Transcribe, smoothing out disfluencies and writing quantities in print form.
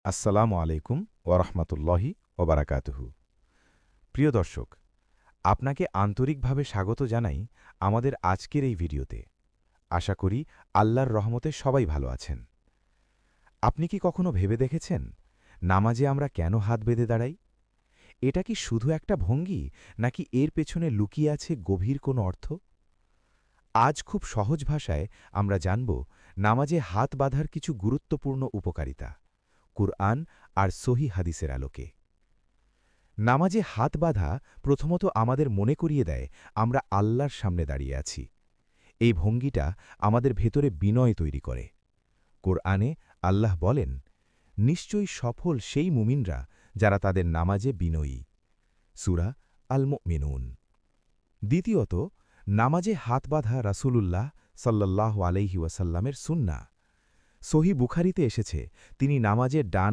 আসসালামু আলাইকুম ওরহমতুল্লাহি ওবারাকাতুহু। প্রিয় দর্শক, আপনাকে আন্তরিকভাবে স্বাগত জানাই আমাদের আজকের এই ভিডিওতে। আশা করি আল্লাহর রহমতে সবাই ভালো আছেন। আপনি কি কখনো ভেবে দেখেছেন, নামাজে আমরা কেন হাত বেঁধে দাঁড়াই? এটা কি শুধু একটা ভঙ্গি, নাকি এর পেছনে লুকিয়ে আছে গভীর কোনো অর্থ? আজ খুব সহজ ভাষায় আমরা জানব নামাজে হাত বাঁধার কিছু গুরুত্বপূর্ণ উপকারিতা, কুরআন আর সহি হাদিসের আলোকে। নামাজে হাত বাঁধা প্রথমত আমাদের মনে করিয়ে দেয় আমরা আল্লাহর সামনে দাঁড়িয়ে আছি। এই ভঙ্গিটা আমাদের ভেতরে বিনয় তৈরি করে। কোরআনে আল্লাহ বলেন, নিশ্চয়ই সফল সেই মুমিনরা যারা তাদের নামাজে বিনয়ী। সূরা আল মুমিনুন। দ্বিতীয়ত, নামাজে হাত বাঁধা রাসূলুল্লাহ সাল্লাল্লাহু আলাইহি ওয়াসাল্লামের সুন্নাহ। সহি বুখারীতে এসেছে, তিনি নামাজের ডান